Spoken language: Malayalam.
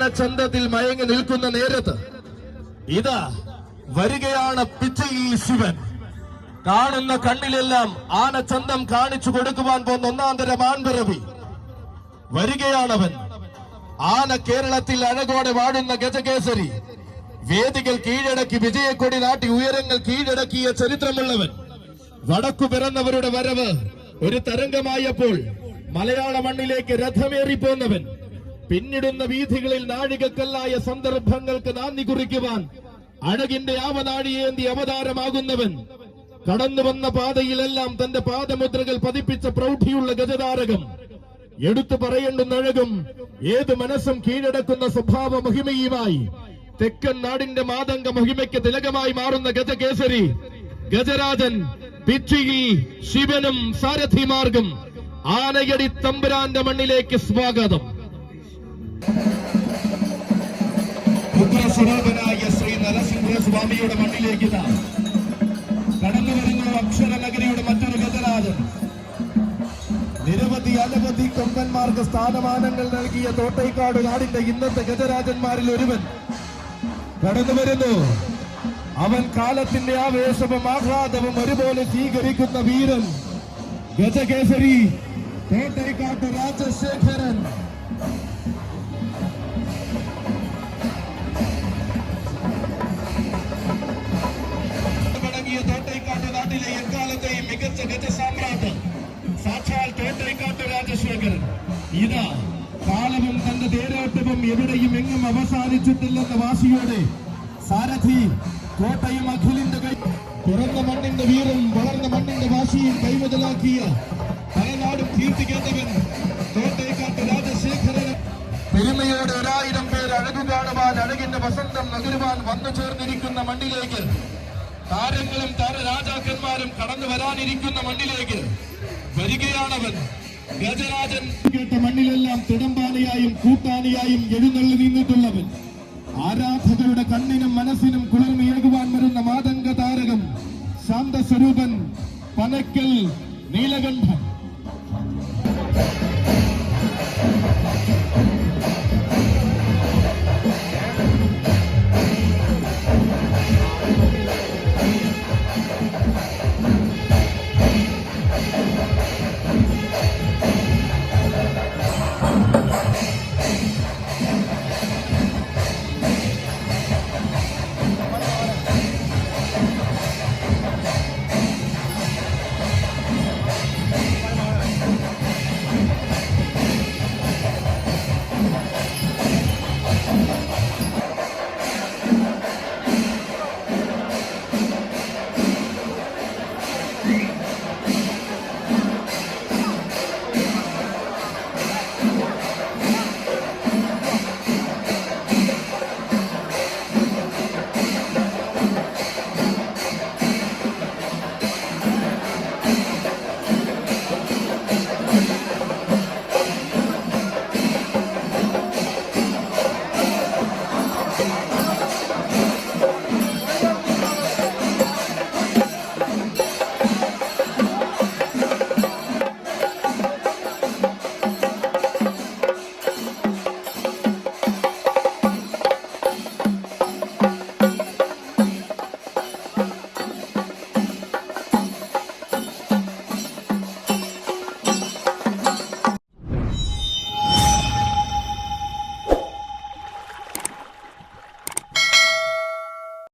ആനച്ചന്തത്തിൽ മയങ്ങി നിൽക്കുന്ന നേരത്ത് ഇതാ വരികയാണ് പിച്ചയിൽ ശിവൻ. കാണുന്ന കണ്ണിലെല്ലാം ആനച്ചന്തം കാണിച്ചു കൊടുക്കുവാൻ പോകുന്ന ഒന്നാന്തരം ആൺപിറവി വരികയാണവൻ. ആന കേരളത്തിൽ അഴകോടെ വാടുന്ന ഗജകേസരി, വേദികൾ കീഴടക്കി വിജയക്കൊടി നാട്ടി ഉയരങ്ങൾ കീഴടക്കിയ ചരിത്രമുള്ളവൻ. വടക്കു പിറന്നവരുടെ വരവ് ഒരു തരംഗമായപ്പോൾ മലയാള മണ്ണിലേക്ക് രഥമേറിപ്പോന്നവൻ. പിന്നിടുന്ന വീഥികളിൽ നാഴികക്കല്ലായ സന്ദർഭങ്ങൾക്ക് നാന്ദി കുറിക്കുവാൻ അഴകിന്റെ ആവനാഴിയേന്തി അവതാരമാകുന്നവൻ. കടന്നു വന്ന പാതയിലെല്ലാം തന്റെ പാദമുദ്രകൾ പതിപ്പിച്ച പ്രൗഢിയുള്ള ഗജതാരകം. എടുത്തു പറയേണ്ടുന്ന അഴകും ഏത് മനസ്സും കീഴടക്കുന്ന സ്വഭാവ മഹിമയുമായി തെക്കൻ നാടിന്റെ മാതംഗ മഹിമയ്ക്ക് തിലകമായി മാറുന്ന ഗജകേസരി ഗജരാജൻ പിച്ചിയിൽ ശിവനും സാരഥിമാർഗം ആനയടി തമ്പുരാന്റെ മണ്ണിലേക്ക് സ്വാഗതം. പുത്രസ്വരൂപനായ ശ്രീ നരസിംഹസ്വാമിയുടെ മണ്ണിലേക്ക് കടന്നു വരുന്ന അക്ഷരനഗരിയുടെ മറ്റൊരു ഗജരാജൻ. നിരവധി അനവധി കൊമ്പന്മാർക്ക് സ്ഥാനമാനങ്ങൾ നൽകിയ തോട്ടൈക്കാട് നാടിന്റെ ഇന്നത്തെ ഗജരാജന്മാരിൽ ഒരുവൻ കടന്നു വരുന്നു. അവൻ കാലത്തിന്റെ ആവേശവും ആഹ്ലാദവും ഒരുപോലെ സ്വീകരിക്കുന്ന വീരൻ ഗജകേസരി തോട്ടൈക്കാട്ട് രാജശേഖരൻ. തുടങ്ങിയ തോട്ടൈക്കാട്ട് നാട്ടിലെ എക്കാലത്തെയും മികച്ച ഗജസാമ്രാട്ട് സാക്ഷാൽ തോട്ടൈക്കാട്ട് രാജശേഖരൻ. ഇതാ കാലവും തന്റെ തേരോട്ടവും എവിടെയും എങ്ങും അവസാനിച്ചിട്ടില്ലെന്ന വാശിയോടെ സാരഥി കോട്ടയും അഖിലിന്റെ കൈ പിറന്ന മണ്ണിന്റെ വീറും വളർന്ന മണ്ണിന്റെ വാശിയും കൈമുതലാക്കിയ പലനാടും കീർത്തിക്കേണ്ടവൻ തോട്ടൈക്കാട്ട് രാജശേഖരൻ. പെരുമയോടെ 1000 പേർ അഴകു കാണുവാൻ അഴകിന്റെ വസന്തം നഗരുവാൻ വന്നു ചേർന്നിരിക്കുന്ന മണ്ണിലേക്ക് താരങ്ങളും താരരാജാക്കന്മാരും കടന്നു വരാനിരിക്കുന്ന മണ്ണിലേക്ക് വരികയാണവൻ ഗജരാജൻ. കേട്ട മണ്ണിലെല്ലാം തിടമ്പാനയായും കൂട്ടാനിയായും എഴുന്നള്ളി നിന്നിട്ടുള്ളവൻ. ആരാധകരുടെ കണ്ണിനും മനസ്സിനും കുളിർമയേകുവാൻ വരുന്ന മാതംഗ താരകം ശാന്തസ്വരൂപൻ പനക്കൽ നീലകണ്ഠൻ.